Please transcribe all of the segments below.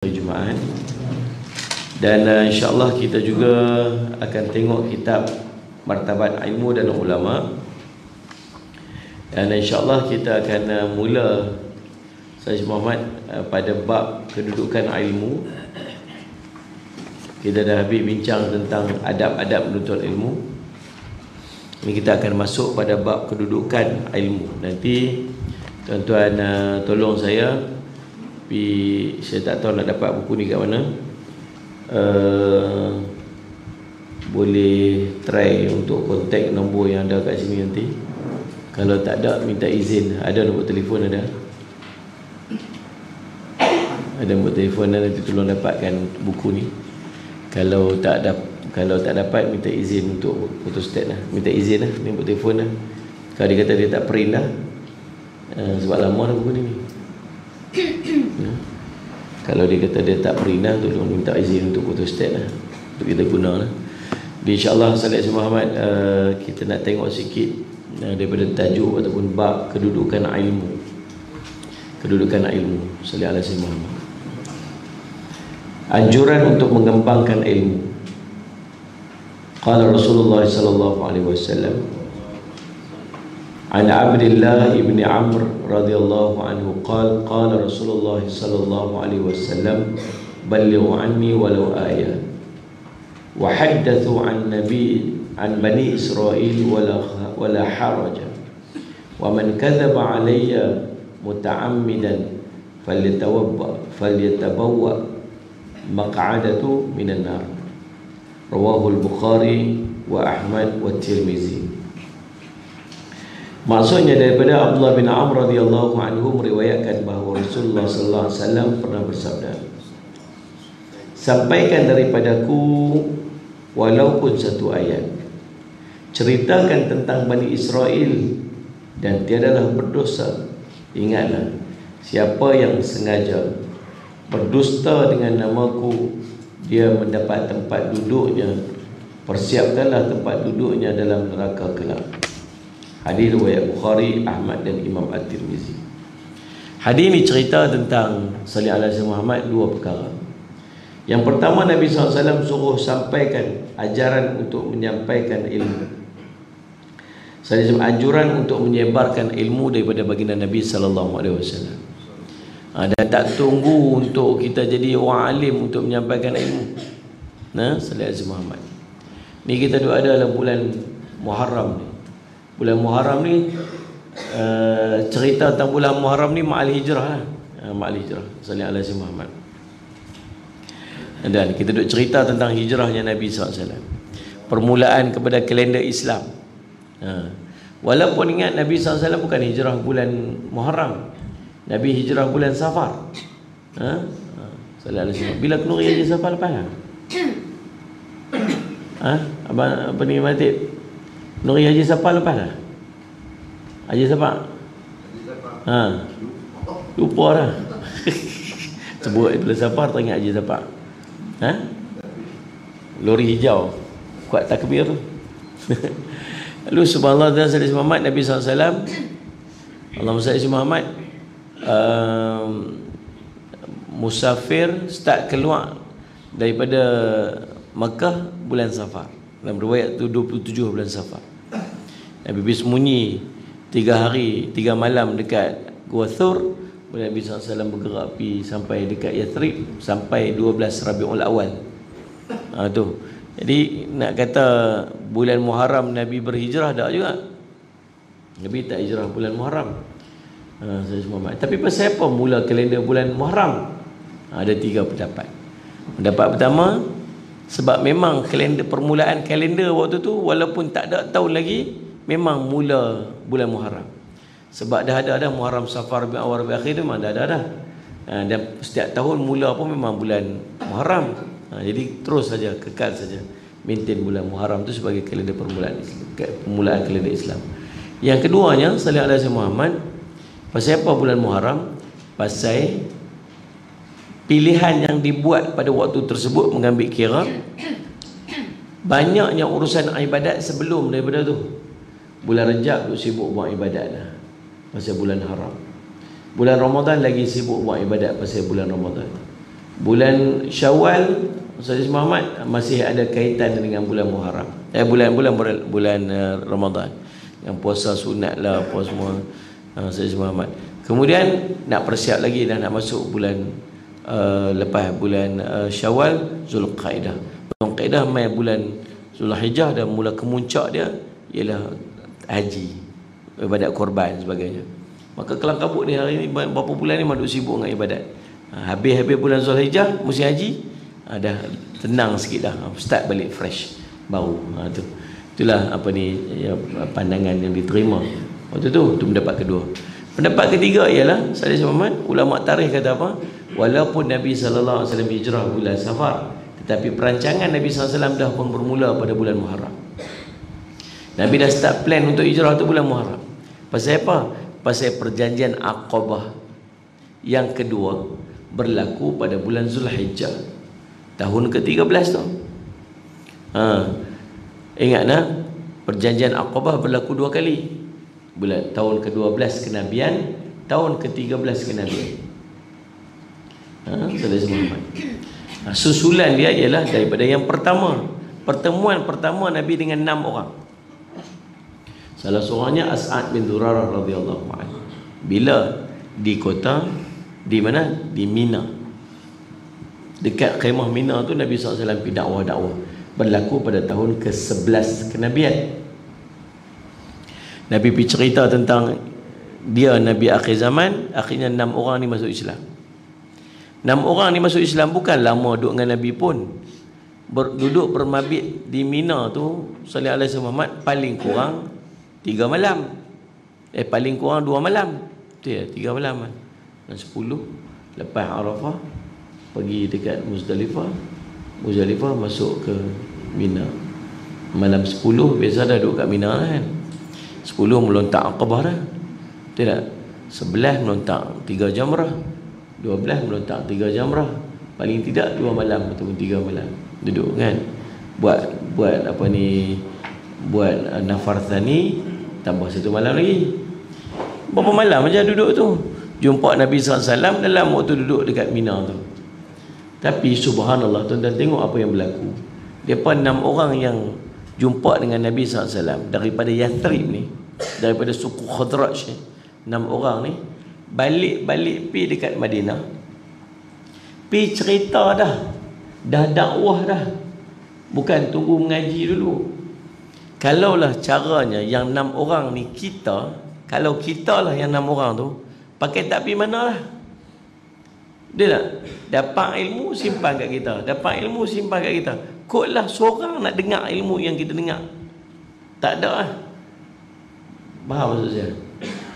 Jumaat. Dan insyaAllah kita juga akan tengok kitab Martabat Ilmu dan Ulama. Dan insyaAllah kita akan mula Sayyid Muhammad pada bab kedudukan ilmu. Kita dah habis bincang tentang adab-adab menuntut ilmu. Ini kita akan masuk pada bab kedudukan ilmu. Nanti tuan-tuan tolong saya, saya tak tahu nak dapat buku ni kat mana. Boleh try untuk kontak nombor yang ada kat sini nanti. Kalau tak ada, minta izin. Ada nombor telefon, ada nombor telefon, nanti tolong dapatkan buku ni. Kalau tak dapat, minta izin untuk photostat lah. Minta izin lah, nombor telefon lah. Kalau dia kata dia tak print lah, sebab lama dah buku ni. Kalau dia kata dia tak pernah, tolong minta izin untuk photostat lah, untuk kita guna lah. InsyaAllah Salat Muhammad, kita nak tengok sikit daripada tajuk ataupun bab kedudukan ilmu. Kedudukan ilmu. Salat Muhammad. Anjuran untuk mengembangkan ilmu. Qala Rasulullah sallallahu alaihi wasallam عن عبد الله بن عمرو رضي الله عنه قال قال رسول الله صلى الله عليه وسلم بلغوا عني ولو آية وحدثوا عن بني إسرائيل ولا حرج ومن كذب علي متعمدا فليتبوأ مقعدة من النار رواه البخاري وأحمد والترمذي. Maksudnya daripada Abdullah bin Amr radhiyallahu anhu meriwayatkan bahawa Rasulullah sallallahu alaihi wasallam pernah bersabda, sampaikan daripadaku walaupun satu ayat, ceritakan tentang Bani Israel dan tiadalah berdosa. Ingatlah, siapa yang sengaja berdusta dengan namaku, dia mendapat tempat duduknya. Persiapkanlah tempat duduknya dalam neraka kelak. Hadis riwayat Bukhari, Ahmad dan Imam At-Tirmizi. Hadis ini cerita tentang Salih alaihi Muhammad dua perkara. Yang pertama, Nabi SAW suruh sampaikan ajaran untuk menyampaikan ilmu. Salih anjuran untuk menyebarkan ilmu daripada baginda Nabi SAW. Dan tak tunggu untuk kita jadi orang alim untuk menyampaikan ilmu. Salih alaihi Muhammad. Ni kita doa dalam bulan Muharram ni. Bulan Muharram ni, cerita tentang bulan Muharram ni Ma'al Hijrah lah. Ma'al Hijrah Salih alaihi Muhammad. Dan kita duk cerita tentang hijrahnya Nabi SAW, permulaan kepada kalender Islam. Walaupun ingat Nabi SAW bukan hijrah bulan Muharram, Nabi hijrah bulan Safar. Salih alaihi Muhammad. Bila Kenuri Haji Safar lepas lah? Apa ni Matib? Nuri Haji Safar lepas dah? Haji Safar? Lupa dah. Sebut bila Safar teringat Haji Safar. Lori hijau kuat takbir tu. Lalu subhanallah dan sallallahu Muhammad, Nabi SAW, Allahumma salli Muhammad, musafir start keluar daripada Makkah bulan Safar. Dalam riwayat tu 27 bulan Safar. Nabi bersembunyi 3 hari 3 malam dekat Gua Thur. Nabi SAW bergerak pergi sampai dekat Yathrib sampai 12 Rabiul Awal. Tu. Jadi nak kata bulan Muharram Nabi berhijrah tak juga. Nabi tak hijrah bulan Muharram. Tapi pasal apa mula kalender bulan Muharram? Ada 3 pendapat. Pendapat pertama, sebab memang permulaan kalender waktu tu walaupun tak ada tahun lagi, memang mula bulan Muharram. Sebab dah ada Muharram, Safar, Rabiul Awal, Rabiul Akhir tu memang dah ada. Dan setiap tahun mula pun memang bulan Muharram. Jadi terus saja, kekal saja maintain bulan Muharram tu sebagai kalender permulaan kalender Islam. Yang keduanya, Salih alaihi Muhammad, pasal apa bulan Muharram? Pasal pilihan yang dibuat pada waktu tersebut mengambil kira banyaknya urusan ibadat sebelum daripada tu. Bulan Rejab tu sibuk buat ibadat lah, pasal bulan haram. Bulan Ramadan lagi sibuk buat ibadat pasal bulan Ramadan. Bulan Syawal Ustaz Muhammad masih ada kaitan dengan bulan Muharram. Bulan Ramadan. Yang puasa sunat lah, puasa semua Ustaz Muhammad. Kemudian nak persiap lagi dah nak masuk bulan lepas bulan Syawal, Zulqaidah. Zulqaidah mai bulan Zulhijjah dan mula kemuncak dia ialah haji, ibadat korban sebagainya. Maka kelang kabut ni hari ni berapa bulan ni duk sibuk dengan ibadat. Habis bulan Zulhijjah musim haji, dah tenang sikit dah, start balik fresh baru. Itulah apa ni ya, pandangan yang diterima waktu tu pendapat kedua. Pendapat ketiga ialah Sayyid Muhammad, ulama tarikh kata apa? Walaupun Nabi sallallahu alaihi wasallam hijrah bulan Safar, tetapi perancangan Nabi sallallahu alaihi wasallam dah pun bermula pada bulan Muharram. Nabi dah start plan untuk hijrah tu bulan Muharram. Pasal apa? Pasal perjanjian Aqabah yang kedua berlaku pada bulan Zulhijjah tahun ke-13 tu. Ingat nah, perjanjian Aqabah berlaku 2 kali. Bulan tahun ke-12 kenabian, tahun ke-13 kenabian. Susulan dia ialah daripada yang pertama, pertemuan pertama Nabi dengan 6 orang. Salah seorangnya As'ad bin Zurarah radhiyallahu anhu. Bila di kota di mana? Di Mina. Dekat kemah Mina tu Nabi SAW pergi dakwah. Berlaku pada tahun ke-11 kenabian. Nabi pergi cerita tentang dia Nabi akhir zaman. Akhirnya 6 orang ni masuk Islam. 6 orang ni masuk Islam bukan lama duduk dengan Nabi pun. Duduk bermabit di Mina tu sallallahu alaihi wasallam paling kurang 3 malam. Paling kurang 2 malam. Tu ya, 3 malam kan. Dan 10 lepas Arafah pergi dekat Muzdalifah masuk ke Mina. Malam 10 biasa dah duduk kat Mina kan. 10 melontak Aqabah dah. Tidak. 11 melontak 3 jamrah. 12 melontak 3 jamrah. Paling tidak 2 malam ataupun 3 malam duduk kan. Buat apa ni, buat nafar thani, tambah 1 malam lagi. Berapa malam aja duduk tu. Jumpa Nabi SAW dalam waktu duduk dekat Mina tu. Tapi subhanallah, tuan-tuan tengok apa yang berlaku. Depa 6 orang yang jumpa dengan Nabi SAW daripada Yathrib ni, daripada suku Khadraj ni, 6 orang ni balik pi dekat Madinah, pi cerita dah dakwah dah, bukan tunggu mengaji dulu. Kalaulah caranya yang 6 orang ni kalau kita lah yang 6 orang tu, pakai tak pi mana lah. Dia tak dapat ilmu simpan kat kita, Koklah seorang nak dengar ilmu yang kita dengar. Tak ada lah. Faham maksud saya?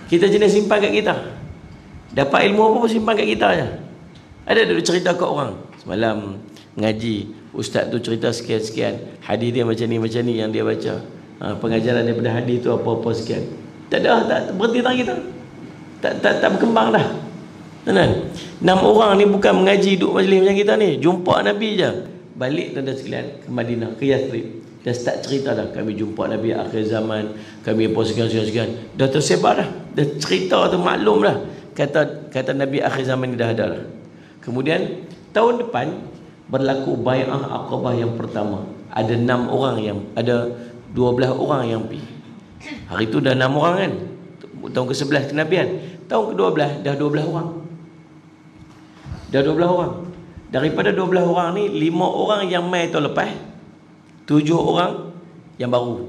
Kita jenis simpan kat kita. Dapat ilmu apa pun simpan kat kita je. Ada dulu cerita kat orang. Semalam mengaji, ustaz tu cerita sekian-sekian. Hadis dia macam ni yang dia baca. Pengajaran daripada hadis tu apa-apa sekian. Tak berhenti tangan kita. Tak berkembang dah. Kan? 6 orang ni bukan mengaji duduk majlis macam kita ni. Jumpa Nabi je. Balik tuan-tuan sekalian ke Madinah, ke Yathrib. Dah start cerita dah. Kami jumpa Nabi akhir zaman. Kami apa sekian. Dah tersebar dah. Dah cerita tu maklum dah. Kata Nabi akhir zaman ni dah ada dah. Kemudian tahun depan berlaku bai'ah Aqabah yang pertama. Ada 6 orang yang, ada 12 orang yang pergi. Hari tu dah 6 orang kan. Tahun ke-11 kenabian. Tahun ke-12 dah 12 orang. Dah 12 orang. Daripada 12 orang ni, 5 orang yang mai tahun lepas, 7 orang yang baru.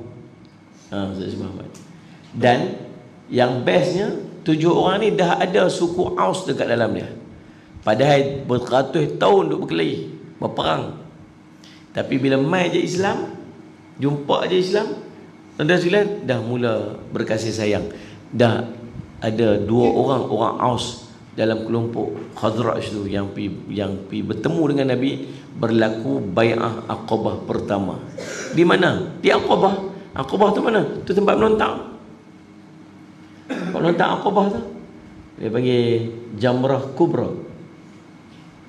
Dan yang bestnya, 7 orang ni dah ada suku Aus dekat dalam dia. Padahal beratus tahun duk berkelahi, berperang. Tapi bila mai je Islam, jumpa je Islam, tuan-tuan sekalian, dah mula berkasih sayang. Dah ada 2 orang Aus dalam kelompok Khazraj tu yang pi bertemu dengan Nabi, berlaku bai'ah Aqabah pertama. Di mana? Di Aqabah. Aqabah tu mana? Tu tempat melontak. Melontak Aqabah tu dia panggil Jamrah Kubra.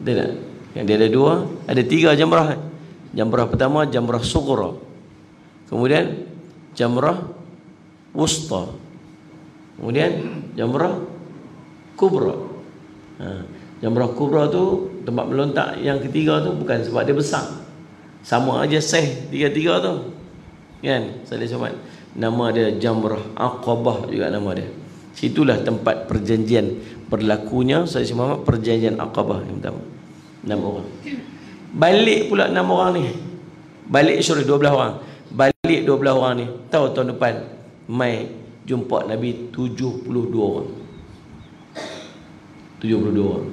Betul tak? Yang dia ada 2, ada 3 jamrah. Jamrah pertama Jamrah Sughra. Kemudian Jamrah Wusta. Kemudian Jamrah Kubra. Jamrah Kubra tu tempat melontak yang ketiga tu bukan sebab dia besar. Sama aja seh tiga-tiga tu. Kan? Salih Somad. Nama dia Jamrah Aqabah juga nama dia. Situlah tempat perjanjian berlakunya Salih Muhammad perjanjian Aqabah yang pertama. 6 orang. Balik pula 6 orang ni. Balik 12 orang. Balik 12 orang ni. Tahu tahun depan mai jumpa Nabi 72 orang. 72 orang.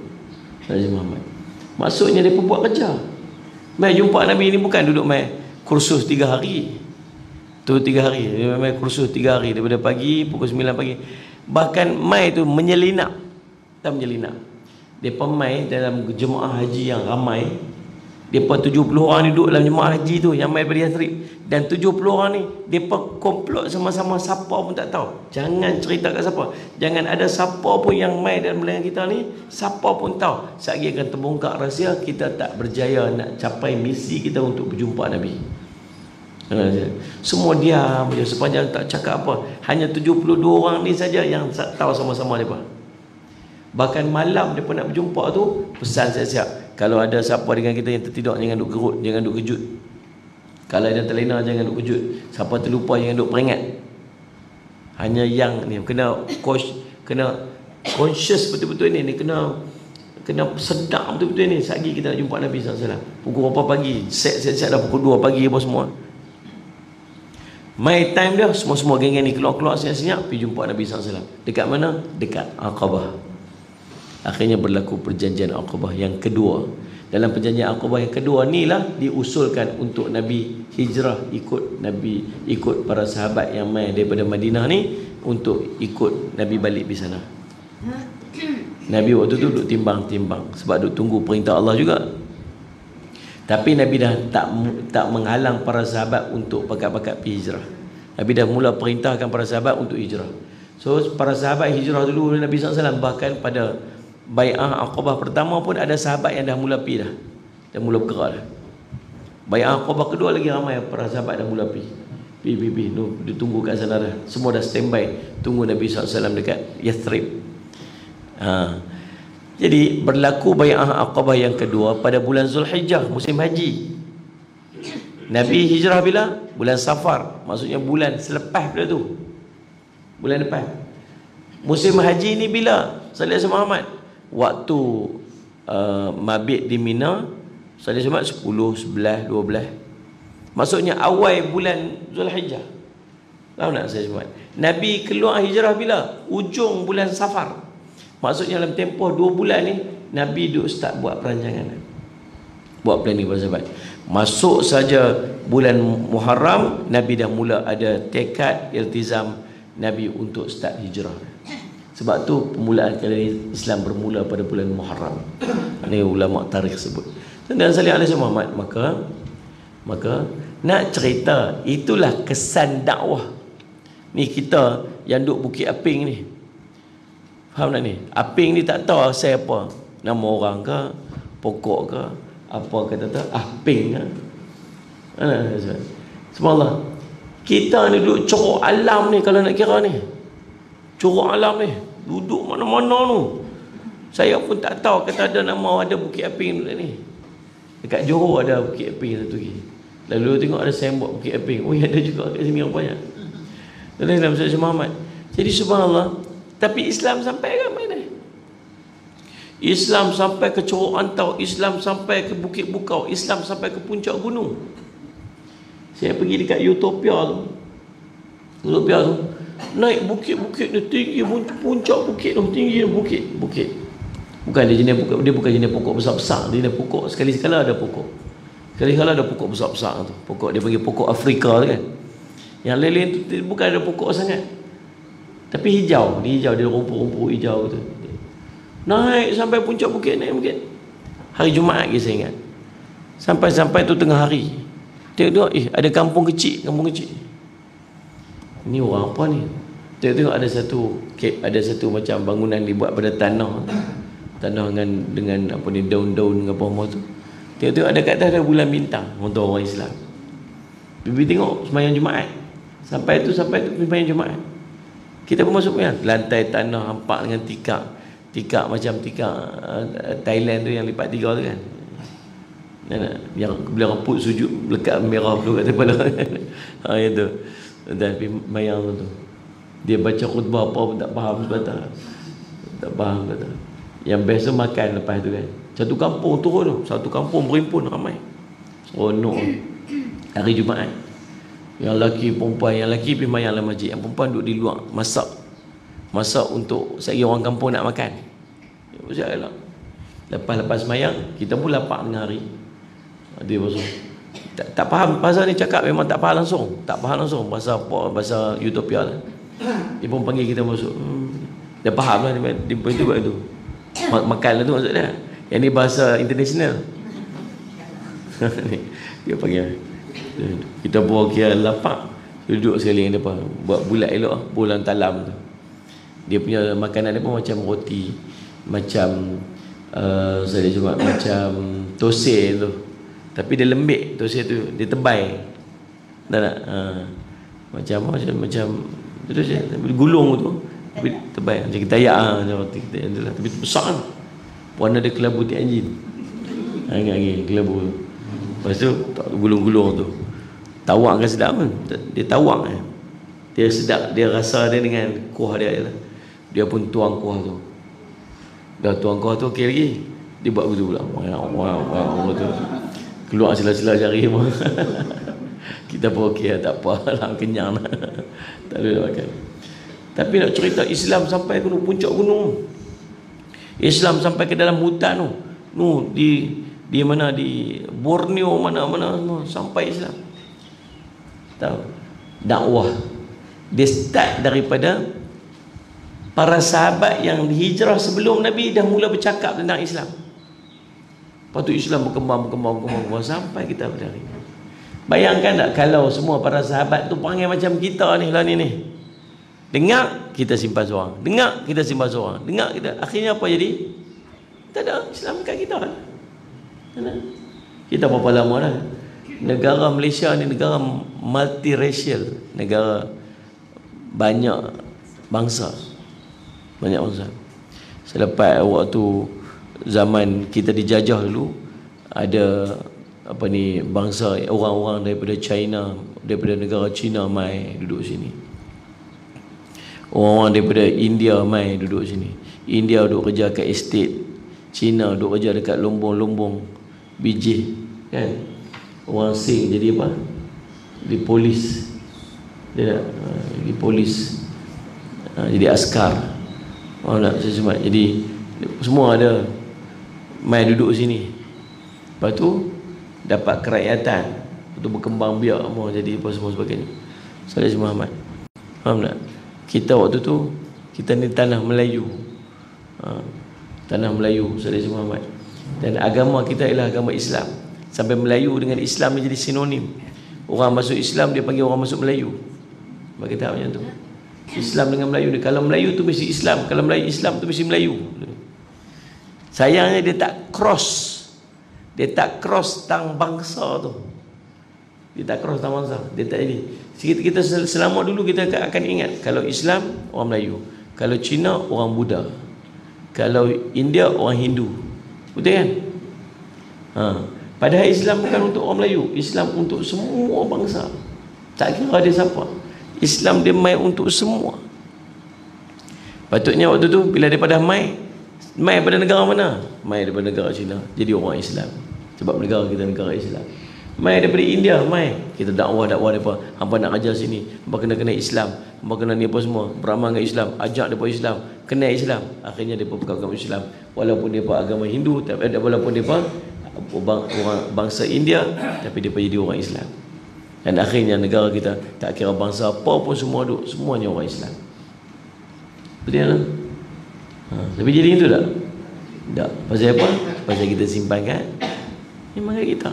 Salih Muhammad. Maksudnya dia buat kerja. Mai jumpa Nabi ni bukan duduk mai kursus 3 hari. Tu 3 hari. Dia mai kursus 3 hari daripada pagi pukul 9 pagi. Bahkan mai tu menyelinap. Tak menyelinap. Depa mai dalam jemaah haji yang ramai. Depa 70 orang ni duduk dalam jemaah haji tu yang mai daripada Yathrib. Dan 70 orang ni depa komplot sama-sama, siapa pun tak tahu. Jangan cerita kat siapa. Jangan ada siapa pun yang mai dalam belakang kita ni, siapa pun tahu. Satgi akan terbongkar rahsia, kita tak berjaya nak capai misi kita untuk berjumpa Nabi. Semua diam je sepanjang tak cakap apa. Hanya 72 orang ni saja yang tahu sama-sama mereka. Bahkan malam mereka nak berjumpa tu, pesan siap-siap, kalau ada siapa dengan kita yang tertidur, jangan duk gerut, jangan duk kejut. Kalau ada terlena, jangan duk kejut. Siapa terlupa, jangan duk peringat. Hanya yang ni kena conscious betul-betul ni kena sedar betul-betul ni. Satgi kita nak jumpa Nabi SAW. Pukul berapa pagi? Set dah pukul 2 pagi apa semua. My time dia, semua geng-geng ni keluar-keluar senyap-senyap pergi jumpa Nabi SAW. Dekat mana? Dekat Aqabah. Akhirnya berlaku perjanjian Aqabah yang kedua. Dalam perjanjian Aqabah yang kedua ni lah diusulkan untuk Nabi hijrah, ikut para sahabat yang mai daripada Madinah ni untuk ikut Nabi balik di sana. Nabi waktu tu duduk timbang-timbang sebab duduk tunggu perintah Allah juga. Tapi Nabi dah tak menghalang para sahabat untuk pakat-pakat pergi hijrah. Nabi dah mula perintahkan para sahabat untuk hijrah. So para sahabat hijrah dulu Nabi SAW. Bahkan pada Bai'ah Aqabah pertama pun ada sahabat yang dah mula pergi dah. Dah mula bergerak dah. Bai'ah Aqabah kedua lagi ramai para sahabat dah mula pergi. Pergi. Dia tunggu kat sana dah. Semua dah standby tunggu Nabi SAW dekat Yathrib. Jadi berlaku Bai'ah Aqabah yang kedua pada bulan Zulhijjah, musim haji. Nabi hijrah bila? Bulan Safar. Maksudnya bulan selepas bila tu. Bulan depan. Musim haji ni bila? Salih Muhammad. Waktu mabit di Mina, Salih Muhammad 10, 11, 12. Maksudnya awal bulan Zulhijjah. Tahu tak Salih Muhammad? Nabi keluar hijrah bila? Ujung bulan Safar. Maksudnya dalam tempoh 2 bulan ni Nabi duk start buat perancangan, buat planning para sahabat. Masuk saja bulan Muharram, Nabi dah mula ada tekad iltizam Nabi untuk start hijrah. Sebab tu permulaan kali Islam bermula pada bulan Muharram. Ini ulama tarikh sebut. Dan Salih alaihi Muhammad, maka nak cerita itulah kesan dakwah. Ni kita yang duk Bukit Aping ni. Faham tak ni? Aping ni tak tahu asal apa. Nama orang ke, pokok ke, apa kata tak, Aping ke. Subhanallah. Kita ni duduk corok alam ni kalau nak kira ni. Corok alam ni. Duduk mana-mana tu. Saya pun tak tahu kata ada nama ada Bukit Aping ni. Dekat Johor ada Bukit Aping satu lagi. Lalu tengok ada signboard Bukit Aping. Oh ada juga kat sini rupanya. Dalam Nabi Muhammad. Jadi subhanallah. Tapi Islam sampai ke mana? Islam sampai ke Corok Antau, Islam sampai ke Bukit Bukau, Islam sampai ke puncak gunung. Saya pergi dekat Utopia tu. Naik bukit-bukit ni tinggi, puncak bukit tu tinggi, bukit. Bukan dia bukan jenis pokok besar-besar, dia jenis pokok sekali-sekala ada pokok. Sekali-sekala ada pokok besar-besar tu. Pokok dia panggil pokok Afrika tu kan. Yang lain-lain tu bukan ada pokok sangat. Tapi hijau, dia rumput-rumput hijau tu. Naik sampai puncak bukit, naik bukit. Hari Jumaat lagi saya ingat. Sampai tu tengah hari. Tengok, ada kampung kecil. Ini orang apa ni? Tengok ada satu macam bangunan dibuat pada tanah dengan apa ni, daun-daun dengan apa tu. Tengok ada kat atas ada bulan bintang untuk orang Islam. Bibi tengok sembahyang Jumaat. Sampai tu sembahyang Jumaat. Kita pun masuk kan, lantai tanah hampak dengan tikar. tikar macam tikar Thailand tu yang lipat 3 tu kan. Yang bila orang put sujud lekat merah tu kat kepala. Itu. Dan mayang tu. Dia baca khutbah apa pun tak faham sebentar. Tak faham kata. Yang best tu makan lepas tu kan. Satu kampung turun tu, satu kampung berimpun ramai. Seronok. Hari Jumaat. Yang lelaki perempuan, yang lelaki pergi mayang dalam masjid, yang perempuan duduk di luar masak untuk sehari orang kampung nak makan. Lepas mayang kita pun lapar tengah hari. Dia pasal tak faham pasal ni, cakap memang tak faham langsung. Tak faham langsung bahasa apa, bahasa Utopia lah. Dia pun panggil kita masuk. Dia faham lah dia pun itu buat itu. Makan lah tu maksud dia. Yang ni bahasa international. Dia panggil. Kita pun kira lapar, duduk sekali yang depan, buat bulat elok, bulan talam tu. Dia punya makanan dia pun macam roti, macam saya cuma macam tosai tu. Tapi dia lembik tosai tu, dia tebal. Tak. Macam tu je, gulung tu. Tapi tebal macam kita ayak macam roti kita itulah, tapi besar kan. Warna dia kelabu tianjin. Ingat kelabu tu. Lepas tu tak gulung-gulung tu. Tawak kan sedap kan? Dia tawak kan. Dia sedap, dia rasa dia dengan kuah dia lah. Dia pun tuang kuah tu. Dah tuang kuah tu okey lagi. Dia buat begitu pula. Wah tu. Keluar sila-sila jari semua. Kita pun okey lah, tak apa lah, kenyang lah. Tak boleh makan. Tapi nak cerita Islam sampai ke puncak gunung. Islam sampai ke dalam hutan tu. Di mana, di Borneo mana-mana semua sampai Islam. Tahu? Dakwah. Dia start daripada para sahabat yang hijrah sebelum Nabi dah mula bercakap tentang Islam. Lepas tu Islam berkembang sampai kita pada hari ini. Bayangkan tak kalau semua para sahabat tu panggil macam kita ni lah ni. Dengar, kita simpan seorang. Dengar, kita simpan seorang. Dengar, kita. Akhirnya apa jadi? Tak ada Islam kat kita kan? Kita berapa lama dah? Negara Malaysia ni negara multiracial. Negara banyak bangsa. Selepas waktu zaman kita dijajah dulu, ada apa ni, bangsa orang-orang daripada China, daripada negara China mai duduk sini. Orang-orang daripada India mai duduk sini. India duduk kerja kat estate, China duduk kerja dekat lombong-lombong biji kan. Orang Sing jadi apa? Di polis. Dia di polis. Jadi askar. Nak semua. Jadi semua ada mai duduk sini. Lepas tu dapat kerakyatan. Lepas tu berkembang biak semua jadi apa semua sebagainya. Salih Muhammad. Faham tak? Kita waktu tu, kita ni tanah Melayu. Tanah Melayu, Salih Muhammad. Dan agama kita ialah agama Islam. Sampai Melayu dengan Islam ni jadi sinonim. Orang masuk Islam, dia panggil orang masuk Melayu. Bagi tahu macam tu. Islam dengan Melayu ni. Kalau Melayu tu mesti Islam. Kalau Melayu Islam tu mesti Melayu. Sayangnya dia tak cross. Dia tak cross tang bangsa tu. Dia tak cross tang bangsa. Dia tak ini. Kita selama dulu kita akan ingat, kalau Islam orang Melayu, kalau Cina orang Buddha, kalau India orang Hindu. Betul kan? Padahal Islam bukan untuk orang Melayu. Islam untuk semua bangsa. Tak kira dia siapa. Islam dia mai untuk semua. Patutnya waktu tu bila daripada mai daripada negara mana? Mai daripada negara Cina. Jadi orang Islam. Sebab negara kita negara Islam. Mai daripada India, mai kita dakwah depa. Hangpa nak ajar sini, hangpa kena Islam, hangpa kena ni apa semua, beramal dengan Islam, ajak depa Islam, kenal Islam. Akhirnya depa buka agama Islam. Walaupun depa agama Hindu, tapi walaupun depa orang bangsa India, tapi depa jadi orang Islam. Dan akhirnya negara kita tak kira bangsa apa pun semua duk, semuanya orang Islam. Betul tak? Tapi jadi itu tak? Tak. Pasal apa? Pasal kita simpankan memang kita.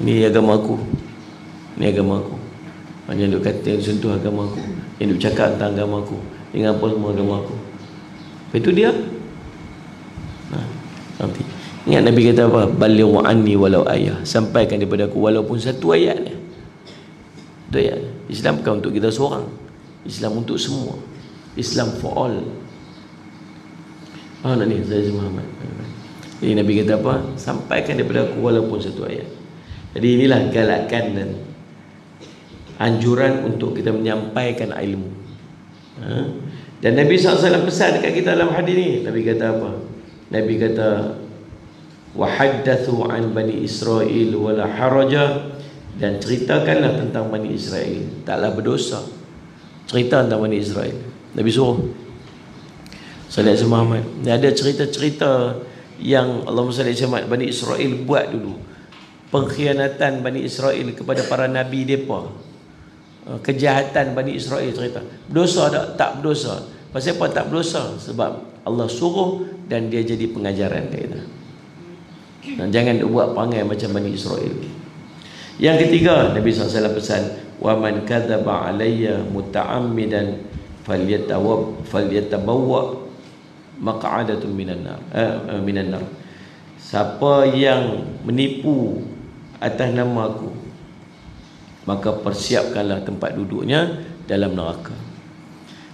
Ni agama aku. Ni agama aku. Banyak duk kata yang sentuh agama aku, yang duk cakap tentang agama aku, dengan apa semua agama aku. Itu dia. Nanti ingat Nabi kata apa? Balighu anni walau ayah. Sampaikan daripada aku walaupun satu ayat dia. Itu ayat. Islam bukan untuk kita seorang. Islam untuk semua. Islam for all. Faham tak ni Ustaz Muhammad? Jadi Nabi kata apa? Sampaikan daripada aku walaupun satu ayat. Jadi inilah galakan dan anjuran untuk kita menyampaikan ilmu. Dan Nabi SAW pesan dekat kita dalam hadis ni. Nabi kata apa? Nabi kata wahaddathu an bani Israel wala haraja, dan ceritakanlah tentang Bani Israel, taklah berdosa. Cerita tentang Bani Israel. Nabi suruh Sallallahu Alaihi Muhammad. Ada cerita-cerita yang Allah SWT Bani Israel buat dulu. Pengkhianatan Bani Israel kepada para nabi mereka, kejahatan Bani Israel cerita. Berdosa tak? Tak berdosa. Pasal apa tak berdosa? Sebab Allah suruh dan dia jadi pengajaran kat kita. Dan jangan buat perangai macam Bani Israel. Yang ketiga, Nabi SAW pesan, wa man kadzaba alayya muta'ammidan falyatabawwa maq'adatun minan nar. Siapa yang menipu atas nama aku, maka persiapkanlah tempat duduknya dalam neraka.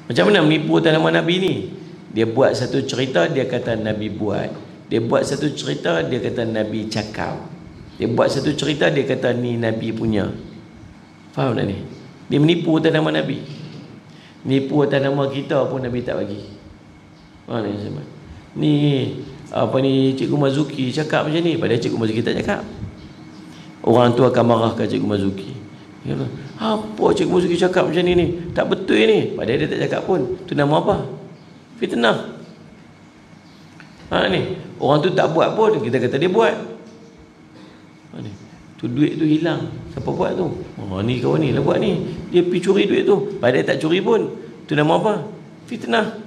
Macam mana menipu atas nama Nabi ni? Dia buat satu cerita, dia kata Nabi buat. Dia buat satu cerita, dia kata Nabi cakap. Dia buat satu cerita, dia kata ni Nabi punya. Faham tak ni? Dia menipu atas nama Nabi. Menipu atas nama kita pun Nabi tak bagi. Faham tak ni? Ni apa ni, Cikgu Mazuki cakap macam ni, padahal Cikgu Mazuki tak cakap. Orang tu akan marah ke Cikgu Mazuki. Dia kata, apa Cikgu Mazuki cakap macam ni? Tak betul ni. Padahal dia tak cakap pun. Tu nama apa? Fitnah. Ni orang tu tak buat pun, kita kata dia buat. Ni tu duit tu hilang, siapa buat tu? Ni kawan ni lah buat ni. Dia pergi curi duit tu, padahal tak curi pun. Tu nama apa? Fitnah.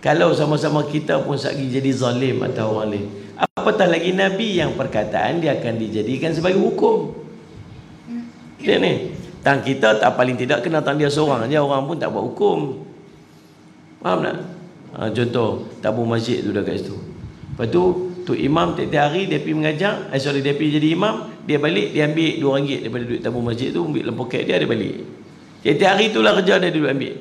Kalau sama-sama kita pun sagi jadi zalim atau orang lain, apatah lagi Nabi yang perkataan dia akan dijadikan sebagai hukum. Lihat ni, tang kita tak, paling tidak kena tang dia seorang aja, orang pun tak buat hukum. Faham tak? Contoh tabung masjid tu dah kat situ. Lepas tu imam tiap-tiap hari dia pergi mengajar, dia pergi jadi imam, dia balik dia ambil RM2 daripada duit tabung masjid tu, ambil dalam poket dia balik. Tiap-tiap hari itulah kerja dia duduk ambil.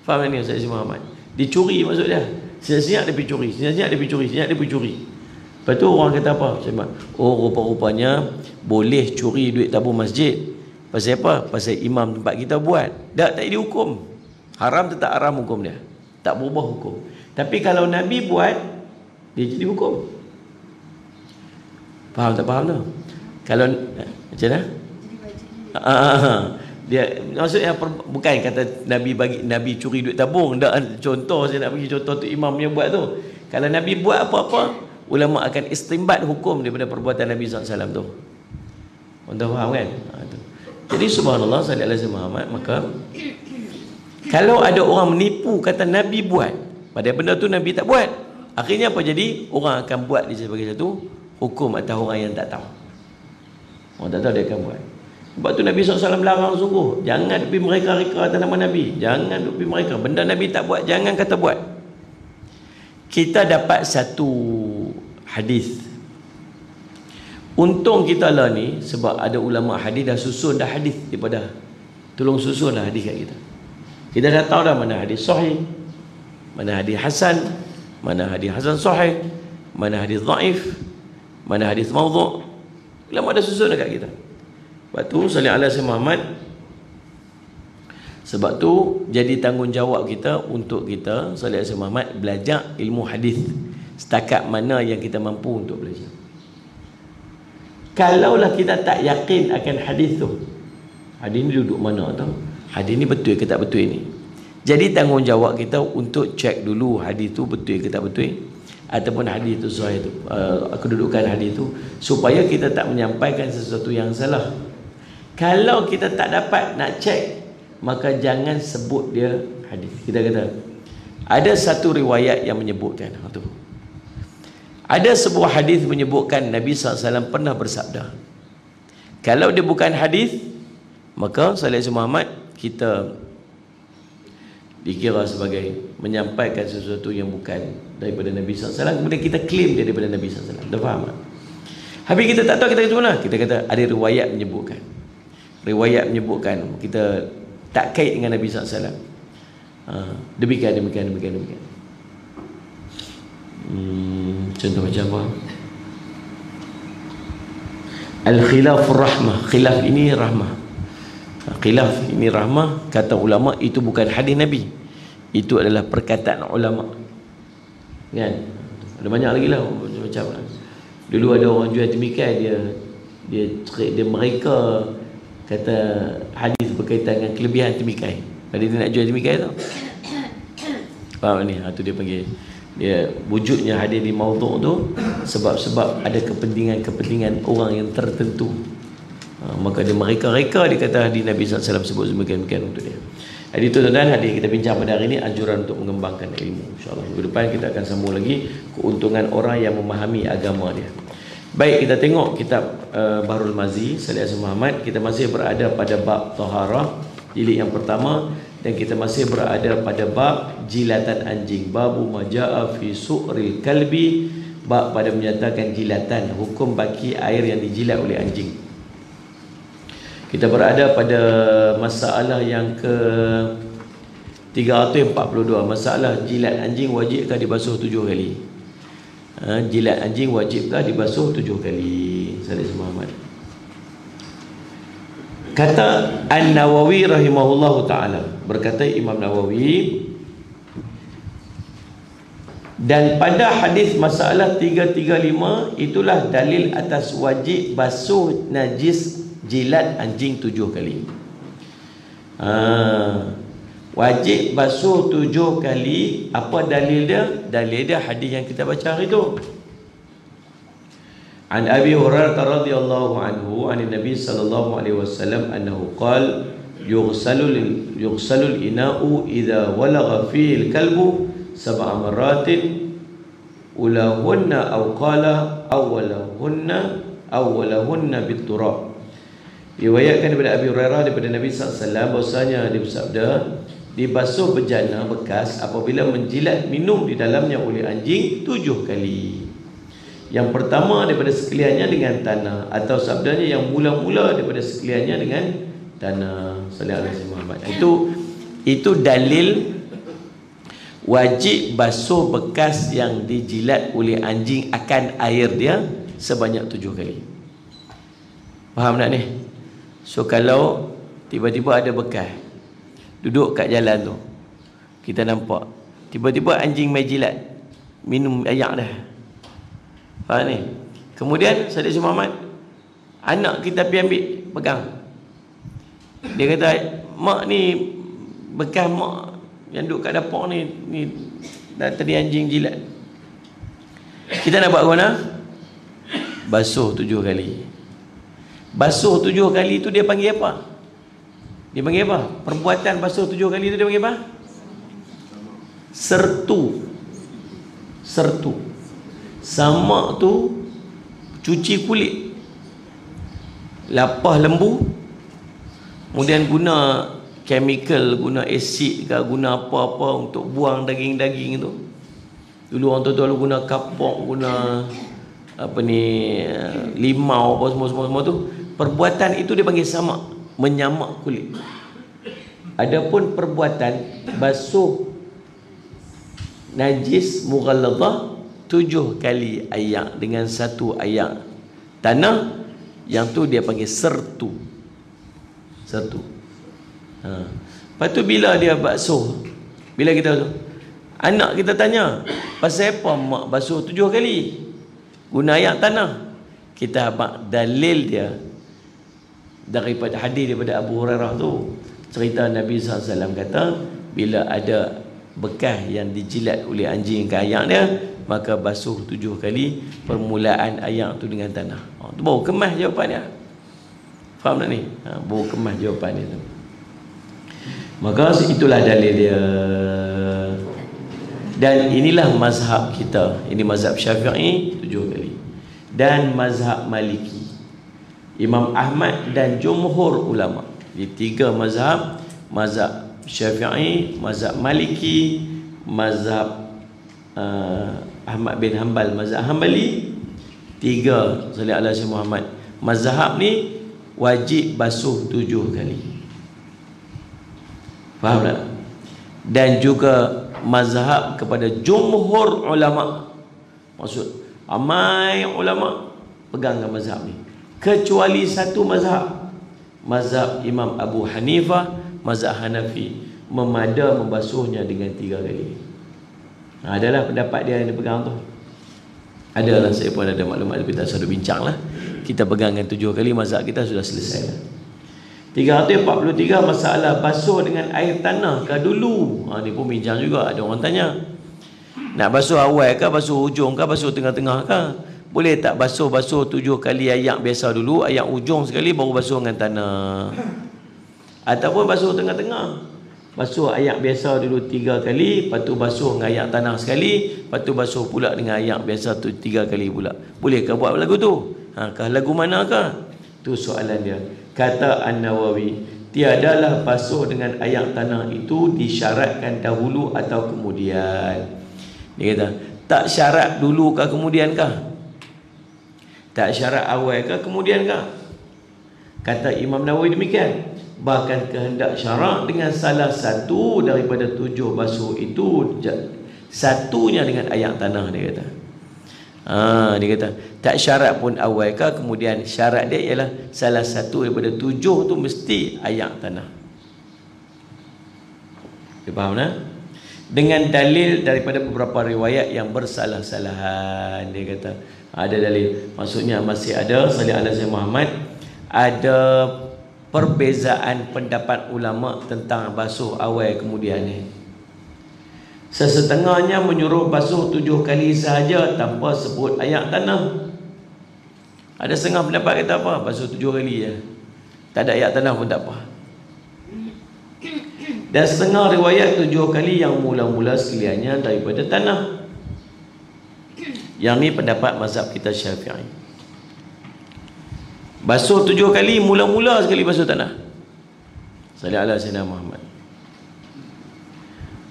Faham tak ni Ustaz Muhammad? Dicuri maksud dia. Senyap-senyap dia pergi curi, senyap-senyap dia pergi curi, senyap dia pergi curi. Lepas tu orang kata apa? Oh, rupa-rupanya boleh curi duit tabung masjid. Pasal apa? Pasal imam tempat kita buat. Tak jadi hukum. Haram tetap haram hukum dia. Tak berubah hukum. Tapi kalau Nabi buat, dia jadi hukum. Faham tak faham tu? Kalau macam mana? Dia maksudnya bukan kata Nabi bagi Nabi curi duit tabung. Tak, contoh saya nak bagi contoh tu imam yang buat tu. Kalau Nabi buat apa-apa, ulama akan istimbat hukum daripada perbuatan Nabi SAW tu. Anda faham kan? Jadi subhanallah sallallahu alaihi Muhammad, maka kalau ada orang menipu kata Nabi buat, padahal benda tu Nabi tak buat, akhirnya apa jadi? Orang akan buat dia sebagai satu hukum atas orang yang tak tahu. Orang tak tahu dia akan buat. Sebab tu Nabi SAW larang sungguh, jangan pergi mereka-reka atas nama Nabi. Jangan pergi mereka. Benda Nabi tak buat, jangan kata buat. Kita dapat satu hadis. Untung kita lah ni, sebab ada ulama hadis dah susun dah hadis daripada, tolong susun dah hadis kat kita. Kita dah tahu dah mana hadis sahih, mana hadis hasan, mana hadis hasan sahih, mana hadis dhaif, mana hadis maudhu'. Ulama dah susun dekat kita. Sebab tu sallallahu alaihi Muhammad, sebab tu jadi tanggungjawab kita untuk kita sallallahu alaihi Muhammad belajar ilmu hadis setakat mana yang kita mampu untuk belajar. Kalaulah kita tak yakin akan hadis tu, hadis ni duduk mana tau, hadis ni betul ke tak betul ni. Jadi tanggungjawab kita untuk cek dulu hadis tu betul ke tak betul, ataupun hadis tu sahih tu, kedudukan hadis tu, supaya kita tak menyampaikan sesuatu yang salah. Kalau kita tak dapat nak cek, maka jangan sebut dia hadis. Kita kata ada satu riwayat yang menyebutkan tu, ada sebuah hadis menyebutkan Nabi SAW pernah bersabda. Kalau dia bukan hadis, maka sallallahu alaihi Muhammad kita dikira sebagai menyampaikan sesuatu yang bukan daripada Nabi SAW. Kemudian kita claim dia daripada Nabi SAW. Dah faham tak? Habis kita tak tahu, kita kata mana? Kita kata ada riwayat menyebutkan. Riwayat menyebutkan, kita tak kait dengan Nabi SAW. Demikian. Contoh macam apa? Al-khilafur rahmah. Khilaf ini rahmah. Khilaf ini rahmah, kata ulama itu bukan hadis Nabi. Itu adalah perkataan ulama. Kan? Ada banyak lagi lah macam dulu ada orang jual temikai, dia mereka kata hadis berkaitan dengan kelebihan temikai. Pada dia nak jual temikai tu. Faham ni? Tu dia panggil, dia wujudnya hadis di maudhu' tu sebab ada kepentingan orang yang tertentu. Maka dia mereka dia kata hadis Nabi SAW sebut demikian untuk dia. Jadi itu tuan-tuan, hadis kita bincang pada hari ini anjuran untuk mengembangkan ilmu. InsyaAllah minggu depan kita akan sambung lagi keuntungan orang yang memahami agama dia. Baik, kita tengok kitab Bahrul Mazi Salih Hasan Muhammad. Kita masih berada pada bab taharah jilid yang pertama, dan kita masih berada pada bab jilatan anjing. Babu maja'a fi su'ril kalbi, bab pada menyatakan jilatan, hukum baki air yang dijilat oleh anjing. Kita berada pada masalah yang ke 342. Masalah jilat anjing wajibkah dibasuh 7 kali? Jilat anjing wajibkah dibasuh 7 kali? Salih Muhammad. Kata An-Nawawi rahimahullahu ta'ala, berkata Imam Nawawi, dan pada hadis masalah 335 itulah dalil atas wajib basuh najis jilat anjing 7 kali. Wajib basuh 7 kali. Apa dalil dia? Dalil dia hadis yang kita baca hari tu. An Abi Hurairah radhiyallahu anhu an Nabi sallallahu alaihi wasallam annahu qala yughsalul ina'u idza walagha fihi al-kalbu 7 marratin ulahunna aw qala awwalahunna bit-turab. Riwayatkan daripada Abi Hurairah daripada Nabi SAW bahwasanya dia bersabda, dibasuh bejana bekas apabila menjilat minum di dalamnya oleh anjing 7 kali. Yang pertama daripada sekaliannya dengan tanah, atau sabdanya yang mula-mula daripada sekaliannya dengan tanah. Sallallahu alaihi Muhammad. Itu dalil wajib basuh bekas yang dijilat oleh anjing akan air dia sebanyak 7 kali. Faham tak ni? So kalau tiba-tiba ada bekas duduk kat jalan tu, kita nampak tiba-tiba anjing mai jilat, minum ayak dah. Faham ni? Kemudian Salih Muhammad, anak kita pergi ambil, pegang. Dia kata, mak ni bekas mak yang duduk kat dapur ni dah tadi anjing jilat. Kita nak buat mana? Basuh 7 kali. Basuh 7 kali tu dia panggil apa? Dia panggil apa? Perbuatan basuh 7 kali tu dia panggil apa? Sertu. Samak tu cuci kulit, lapah lembu, kemudian guna chemical, guna asid ke, guna apa-apa untuk buang daging-daging tu. Dulu orang tua guna kapok, guna apa ni, limau, apa semua tu. Perbuatan itu dia panggil samak, menyamak kulit. Adapun perbuatan basuh najis mughalladhah 7 kali ayak dengan 1 ayak tanah, yang tu dia panggil sertu. Lepas tu bila dia basuh, bila kita anak kita tanya, pasal apa mak basuh 7 kali guna ayak tanah? Kita abang dalil dia daripada hadis daripada Abu Hurairah tu, cerita Nabi SAW kata, bila ada bekas yang dijilat oleh anjing ke ayak dia, maka basuh 7 kali permulaan ayak tu dengan tanah. Tu baru kemas jawapan dia. Faham tak ni? Baru kemas jawapan dia tu. Maka itulah dalil dia. Dan inilah mazhab kita. Ini mazhab Syafi'i 7 kali. Dan mazhab Maliki, Imam Ahmad dan jumhur ulama. Di 3 mazhab, mazhab Syafi'i, mazhab Maliki, mazhab Ahmad bin Hanbal, mazhab Hanbali, 3 Salih alaihi Muhammad. Mazhab ni wajib basuh 7 kali. Faham tak? Dan juga mazhab kepada jumhur ulama Maksud ramai ulama pegangkan mazhab ni, kecuali satu mazhab, mazhab Imam Abu Hanifah, mazhab Hanafi, membasuhnya dengan 3 kali. Adalah pendapat dia yang dipegang tu. Adalah, saya pun ada maklumat, tapi tak sadu bincang lah. Kita pegangkan 7 kali, mazhab kita sudah selesai lah. 343 masalah basuh dengan air tanah ke dulu. Ni pun bincang juga. Ada orang tanya, nak basuh awal ke, basuh hujung ke, basuh tengah-tengah ke? Boleh tak basuh 7 kali ayak biasa dulu, ayak ujung sekali, baru basuh dengan tanah? Ataupun basuh tengah-tengah, basuh ayak biasa dulu 3 kali, lepas tu basuh dengan ayak tanah sekali, lepas tu basuh pula dengan ayak biasa tu 3 kali pula. Boleh ke buat lagu tu? Kah lagu manakah? Tu soalan dia. Kata An-Nawawi, tiadalah basuh dengan ayak tanah itu disyaratkan dahulu atau kemudian. Dia kata, tak syarat dulu kah kemudian kah? Tak syarat awal kah kemudian kah? Kata Imam Nawawi demikian. Bahkan kehendak syarak dengan salah satu daripada 7 basuh itu, satunya dengan ayak tanah, dia kata. Dia kata tak syarat pun awal kah kemudian, syarat dia ialah salah satu daripada 7 tu mesti ayak tanah. Dia faham tak? Dengan dalil daripada beberapa riwayat yang bersalah-salahan. Dia kata ada dalil, maksudnya masih ada salih ala Sayyidina Muhammad, ada perbezaan pendapat ulama tentang basuh awal kemudian ni. Sesetengahnya menyuruh basuh 7 kali sahaja tanpa sebut ayak tanah. Ada setengah pendapat kata apa? Basuh 7 kali je, tak ada ayak tanah pun tak apa. Dan setengah riwayat 7 kali yang mula-mula sekaliannya daripada tanah. Yang ni pendapat mazhab kita Syafi'i. Basuh 7 kali, mula-mula sekali basuh tanah. Salih ala Sayyidina Muhammad.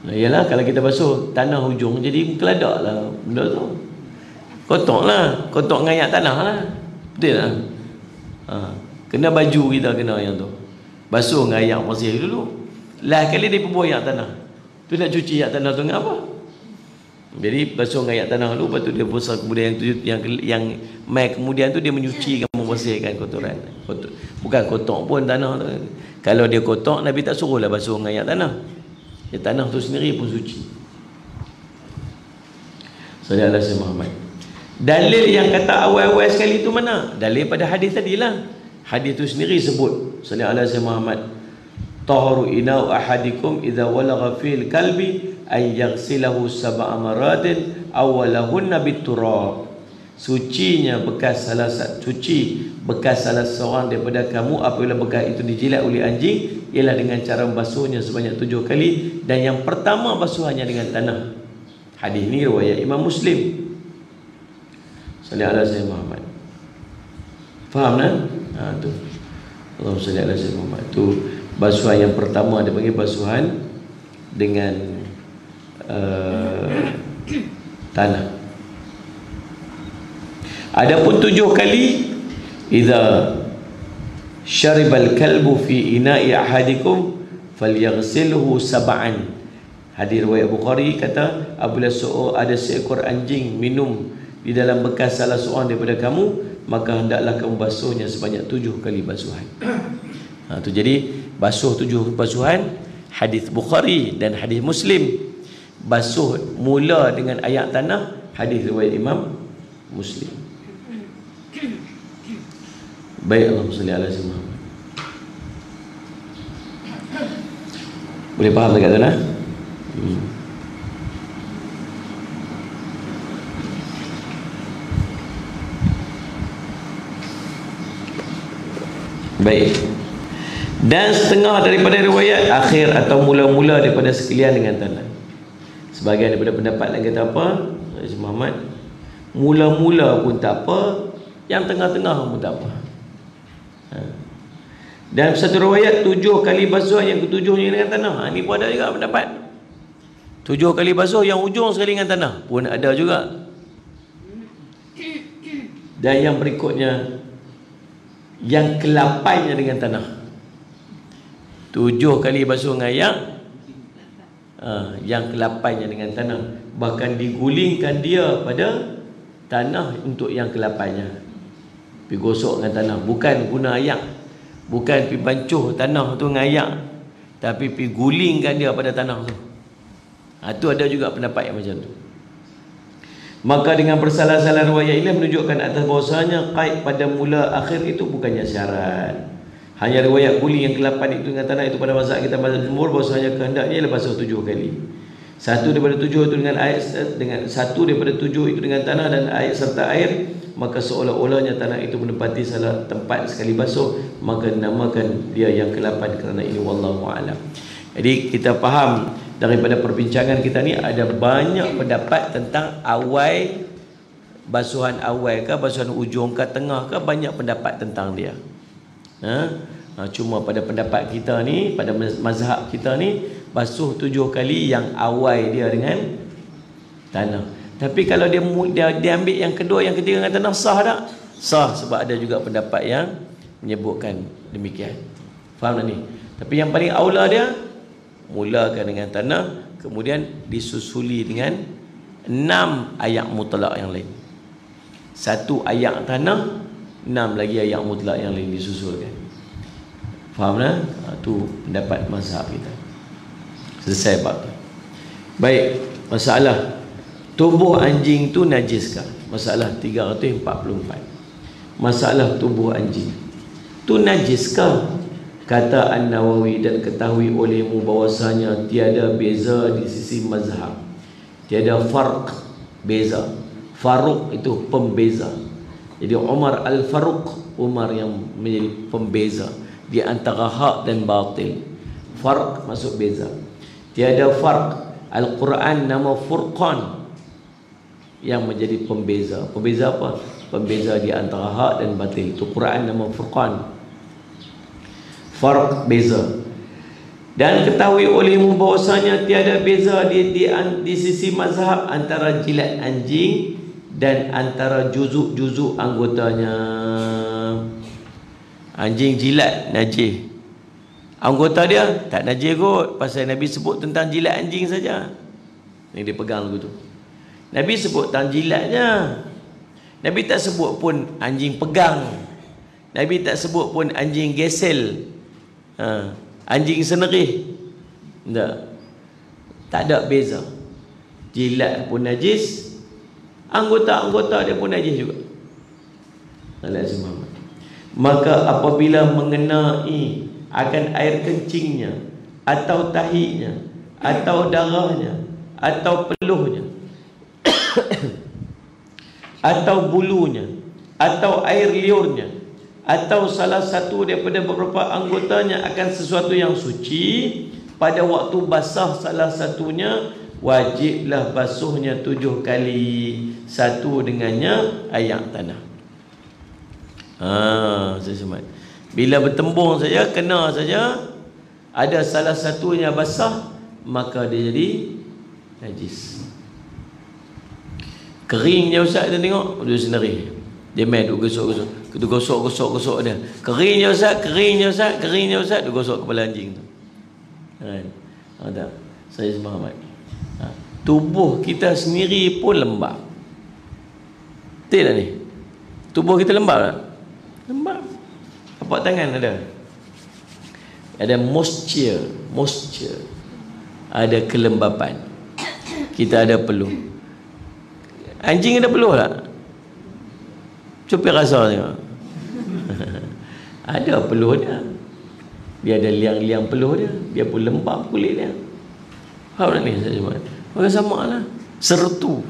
Yalah, kalau kita basuh tanah hujung, jadi keladak lah benda tu. Kotok lah, kotok ngayak tanah lah. Betul lah. Kena baju kita, kena yang tu. Basuh ngayak bersih dulu. Lah kali dia perbuah ayak tanah, tu nak cuci ayak tanah tu dengan apa? Jadi basuh dengan ayak tanah dulu, lepas tu dia basuh, kemudian yang mai kemudian tu dia menyucikan, membersihkan kotoran. Bukan kotor pun tanah tu. Kalau dia kotor, Nabi tak suruh lah basuh dengan ayak tanah. Ya, tanah tu sendiri pun suci. Sallallahu alaihi wasallam. Dalil yang kata awal-awal sekali tu mana? Dalil pada hadis tadilah. Hadis tu sendiri sebut sallallahu alaihi wasallam, taharu inau ahadikum idza walagha fil kalbi ay yaghsilahu sab'a maratin awwalahunna biturab. Sucinya bekas salah seorang daripada kamu apabila bekas itu dijilat oleh anjing ialah dengan cara membasuhnya sebanyak 7 kali, dan yang pertama basuhannya dengan tanah. Hadis ini riwayat Imam Muslim. Sallallahu alaihi wasallam. Faham tak? Tu. Allahumma salli ala sayyidina Muhammad. Tu basuhan yang pertama dia panggil basuhan dengan tanah. Adapun 7 kali, idza syaribal kalbu fi ina'i ahadikum falyaghsilhu sab'an. Hadis riwayat Bukhari kata, apabila ada seekor anjing minum di dalam bekas salah seorang daripada kamu, maka hendaklah kamu basuhnya sebanyak 7 kali basuhan. Tu jadi basuh 7 basuhan, hadis Bukhari dan hadis Muslim. Basuh mula dengan ayak tanah, hadis riwayat Imam Muslim. Baik, Allahumma salli ala sayyidina Muhammad. Boleh faham dekat tu nah? Baik. Dan setengah daripada riwayat akhir atau mula-mula daripada sekalian dengan tanah. Sebahagian daripada pendapat lain kata apa? Sayyidina Muhammad, mula-mula pun tak apa, yang tengah-tengah pun tak apa. Dan satu riwayat 7 kali basuh, yang ketujuhnya dengan tanah. Ini pun ada juga pendapat 7 kali basuh, yang ujung sekali dengan tanah pun ada juga. Dan yang berikutnya, yang ke-8-nya dengan tanah. 7 kali basuh dengan ayak, yang ke-8-nya dengan tanah. Bahkan digulingkan dia pada tanah untuk yang ke-8-nya. Pergi gosok dengan tanah, bukan guna ayak, bukan pergi bancuh tanah tu dengan ayak, tapi pergi gulingkan dia pada tanah tu. Tu ada juga pendapat yang macam tu. Maka dengan bersalah-salah riwayat ini menunjukkan atas bahawasanya qaid pada mula akhir itu bukannya syarat. Hanya riwayat guling yang ke-8 itu dengan tanah itu pada mazhab kita mazhab jumhur bahawasanya kehendaknya ialah basuh 7 kali. Satu daripada 7 itu dengan air, satu daripada 7 itu dengan tanah dan air serta air, maka seolah-olahnya tanah itu menempati salah tempat sekali basuh, maka dinamakan dia yang ke-8 kerana ini wallahu a'lam. Jadi kita faham daripada perbincangan kita ni ada banyak pendapat tentang awal, basuhan awal ke, basuhan ujung ke, tengah ke, banyak pendapat tentang dia. Cuma pada pendapat kita ni, pada mazhab kita ni, basuh 7 kali yang awal dia dengan tanah. Tapi kalau dia ambil yang kedua, yang ketiga dengan tanah, sah tak? Sah, sebab ada juga pendapat yang menyebutkan demikian. Faham tak ni? Tapi yang paling aula dia mulakan dengan tanah, kemudian disusuli dengan 6 ayat mutlak yang lain. 1 ayat tanah, 6 lagi ayat mutlak yang lain disusulkan. Faham tak? Itu pendapat mazhab kita. Selesai bab tu. Baik, masalah tubuh anjing tu najiskah? Masalah 344. Masalah tubuh anjing tu najiskah? Kata An-Nawawi, dan ketahui olehmu bahwasanya tiada beza di sisi mazhab, tiada farq, beza. Faruq itu pembeza. Jadi Umar Al-Faruq, Umar yang menjadi pembeza di antara hak dan batil. Farq masuk beza. Tiada farq. Al-Quran nama Furqan yang menjadi pembeza. Pembeza apa? Pembeza di antara hak dan batil. Itu Quran nama Furqan. Farq, beza. Dan ketahui olehmu bahwasanya tiada beza di sisi mazhab antara jilat anjing dan antara juzuk-juzuk anggotanya. Anjing jilat najis, anggota dia tak najis kot, pasal Nabi sebut tentang jilat anjing saja. Yang dia pegang lagu tu, Nabi sebut tentang jilatnya. Nabi tak sebut pun anjing pegang. Nabi tak sebut pun anjing gesel, anjing senerih. Tak ada beza. Jilat pun najis, anggota-anggota dia pun najis juga. Maka apabila mengenai akan air kencingnya, atau tahinya, atau darahnya, atau peluhnya, atau bulunya, atau air liurnya, atau salah satu daripada beberapa anggotanya akan sesuatu yang suci, pada waktu basah salah satunya, wajiblah basuhnya 7 kali, satu dengannya ayak tanah. Saya semat. Bila bertembung saja, kena saja, ada salah satunya basah, maka dia jadi najis. Keringnya Ustaz, kita tengok dia sendiri, dia main duk gosok-gosok, gosok-gosok dia. Keringnya Ustaz, dia gosok kepala anjing tu. Tak? Saya sepahamat. Tubuh kita sendiri pun lembab. Betul tak ni? Tubuh kita lembab tak? Lembab. Tapak tangan ada moisture, ada kelembapan. Kita ada peluh. Anjing ada peluh tak? Cuba rasa tengok. Ada peluh dia. Dia ada liang-liang peluh dia. Dia pun lembab kulit dia. Faham tak ni? Maka sama lah. Sertu.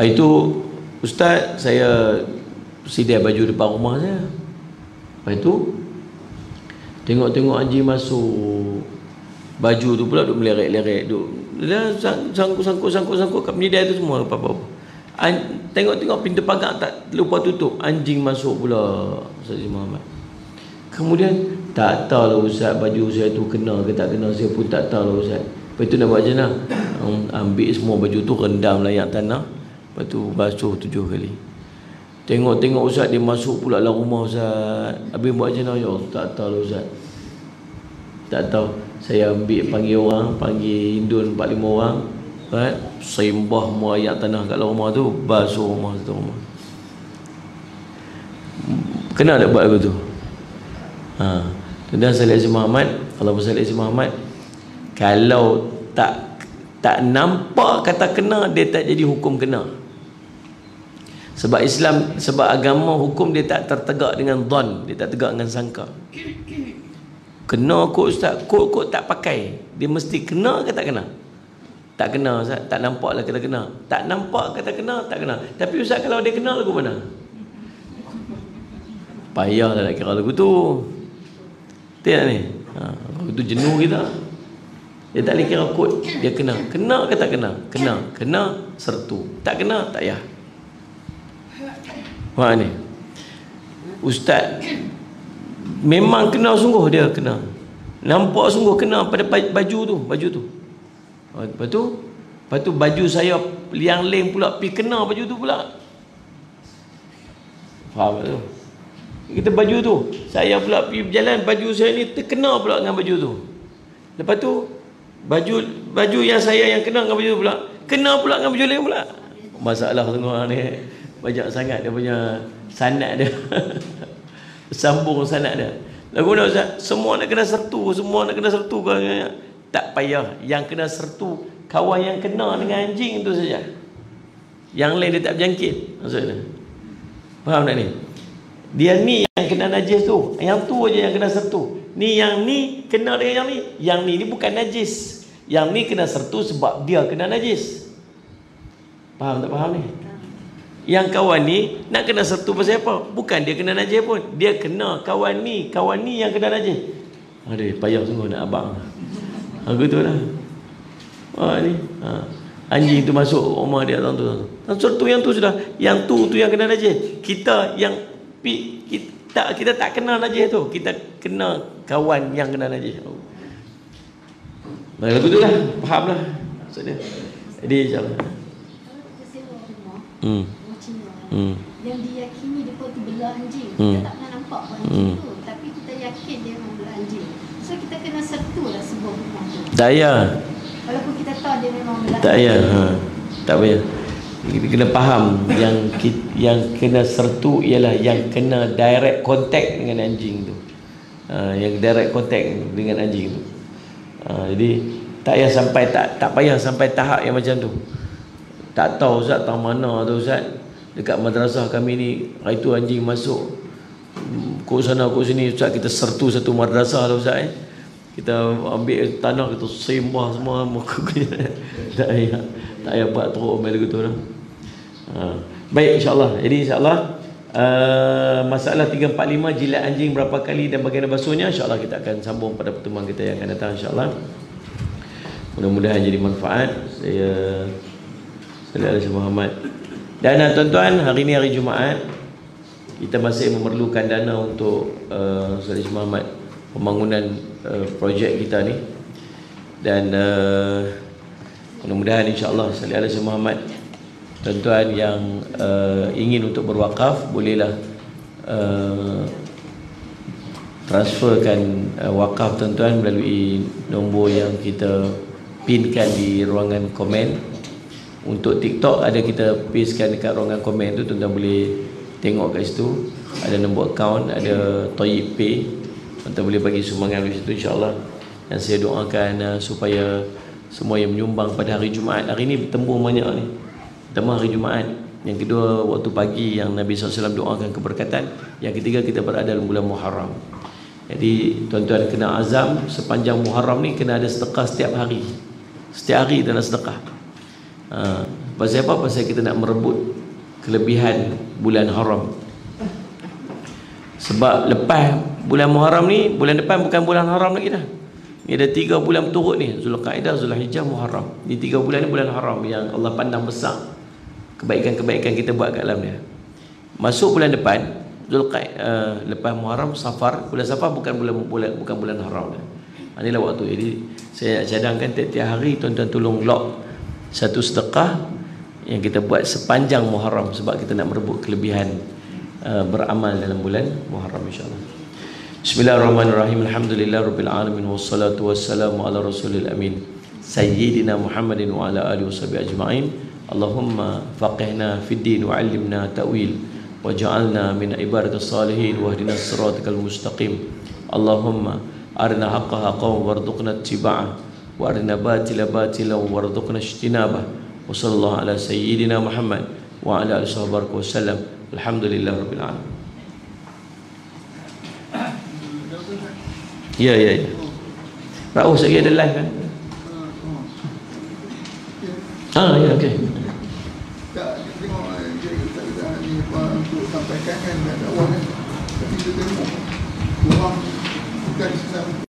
Itu Ustaz, saya sidai baju depan rumah saya. Lepas tu tengok-tengok anjing masuk, baju tu pula duk meleret-leret, duk sangkut-sangkut kat menyedai tu semua apa-apa. Tengok-tengok pintu pagar tak lupa tutup, anjing masuk pula. Ustaz Muhammad. Kemudian tak tahu lah Ustaz, baju saya tu kena ke tak kena, saya pun tak tahu lah Ustaz. Lepas tu nak buat macam mana? Ambil semua baju tu, rendam layak tanah, lepas tu basuh 7 kali. Tengok-tengok Ustaz, dia masuk pula dalam rumah Ustaz. Habis buat macam mana? Ya Allah, tak tahu lah Ustaz. Tak tahu. Saya ambil panggil indun 4-5 orang. Right? Sembah semua ayat tanah kat dalam rumah tu, basuh rumah satu rumah. Kena tak buat aku tu? Dan Salih Aziz Muhammad, kalau Salih Aziz Muhammad, kalau tak nampak kata kena, dia tak jadi hukum kena. Sebab Islam, sebab agama hukum dia tak tertegak dengan dhan, dia tak tegak dengan sangka. Kena kot ustaz, kot tak pakai, dia mesti kena ke tak kena? Tak kena ustaz, tak nampak lah kata kena. Tak nampak kata kena, tak kena. Tapi ustaz kalau dia kena lagu mana? Payahlah nak kira lagu tu. Betul ni? Lagu tu jenuh kita. Dia tak boleh kira kot, dia kena. Kena ke tak kena? Kena sertu. Tak kena, tak payah. Wah ni ustaz memang kena sungguh, dia kena. Nampak sungguh kena pada baju tu. Lepas tu baju saya yang lain pula pergi kena baju tu pula. Faham tak tu? Kita baju tu, saya pula pergi berjalan, baju saya ni terkena pula dengan baju tu. Lepas tu baju yang saya yang kena dengan baju tu pula kena pula dengan baju lain pula. Masalah tengok ni banyak sangat dia punya sanad dia. Sambung sanad dia. Lagu mana ustaz? Semua nak kena sertu ke? Tak payah. Yang kena sertu kawan yang kena dengan anjing tu saja. Yang lain dia tak berjangkit. Maksudnya. Faham tak ni? Dia ni yang kena najis tu. Yang tu aja yang kena sertu. Ni yang ni kena dengan yang ni. Yang ni bukan najis. Yang ni kena sertu sebab dia kena najis. Faham tak faham ni? Yang kawan ni nak kena sertu pasal apa? Bukan dia kena najis pun. Dia kena kawan ni yang kena najis. Aduh, payah sungguh nak abang. Aku tu lah. Ni. Anjing tu masuk rumah dia tu. Sertu yang tu sudah. Yang tu yang kena najis. Kita tak kena najis tu. Kita kena kawan yang kena najis. Lagu tu lah. Faham lah maksud dia. Jadi insyaAllah. Yang diyakini dia tu belah anjing. Kita tak pernah nampak anjing tu, tapi kita yakin dia memang belah anjing. So kita kena sertu lah sebuah rumah tu. Tak payah. Walaupun kita tahu dia memang belah. Tak payah. Tak payah. Kita kena faham yang kena sertu ialah yang kena direct contact dengan anjing tu. Yang direct contact dengan anjing tu. Jadi tak payah sampai tak payah sampai tahap yang macam tu. Tak tahu ustaz tahu mana tu ustaz. Dekat madrasah kami ni, hari tu anjing masuk kok sana kok sini ustaz, kita sertu satu madrasah lah ustaz Kita ambil tanah, kita sembah semua muka. Tak payah buat teruk ambil gitu lah. Baik insya-Allah. Jadi insya-Allah masalah 345 jilat anjing berapa kali dan bagaimana basuhnya, insya-Allah kita akan sambung pada pertemuan kita yang akan datang insya-Allah. Mudah-mudahan jadi manfaat. Saya Salih Muhammad. Dan tuan-tuan, hari ini hari Jumaat, kita masih memerlukan dana untuk Salih Muhammad pembangunan projek kita ni. Dan mudah-mudahan insya-Allah Salih Muhammad, tuan-tuan yang ingin untuk berwakaf, bolehlah transferkan wakaf tuan-tuan melalui nombor yang kita pinkan di ruangan komen. Untuk TikTok ada kita pastekan dekat ruangan komen tu, tuan-tuan boleh tengok kat situ. Ada nombor akaun, ada Toyib Pay. Tuan-tuan boleh bagi sumbangan di situ insya-Allah. Dan saya doakan supaya semua yang menyumbang pada hari Jumaat, hari ini bertembung banyak ni. Pertama hari Jumaat, yang kedua waktu pagi yang Nabi SAW doakan keberkatan, yang ketiga kita berada dalam bulan Muharram. Jadi tuan-tuan kena azam sepanjang Muharram ni kena ada sedekah setiap hari. Setiap hari kita nak sedekah. Pasal apa? Pasal kita nak merebut kelebihan bulan haram. Sebab lepas bulan Muharram ni, bulan depan bukan bulan haram lagi dah. Ni ada 3 bulan berturut ni, Zulqa'dah, Zulhijjah, Muharram. Ni 3 bulan ni bulan haram yang Allah pandang besar kebaikan-kebaikan kita buat kat dalam dia. Masuk bulan depan, lepas Muharram, Safar. Bulan Safar bukan bulan haram dah. Inilah waktu. Jadi saya cadangkan tiap-tiap hari tuan-tuan tolong lock satu sedekah yang kita buat sepanjang Muharram, sebab kita nak merebut kelebihan beramal dalam bulan Muharram insya-Allah. Bismillahirrahmanirrahim. Alhamdulillahirabbil alamin wassalatu wassalamu ala rasulil amin sayyidina Muhammadin wa ala alihi washabihi ajma'in. Allahumma faqihna fid din wa 'allimna ta'wil waj'alna min ibadatis salihin wahdinas siratal mustaqim. Allahumma arina haqqa haqqan warzuqna ittiba'ah wa arina batila batilan warzuqna ijtinabah. Wa sallallahu ala sayyidina Muhammad wa ala alihi wasallam. Alhamdulillahirabbil alamin. Ya. Raus lagi ada live kan? Ya, okey. Tak, kita tengok kita ni untuk sampaikan kan dakwah kan. Tapi kita tengok orang bukan senang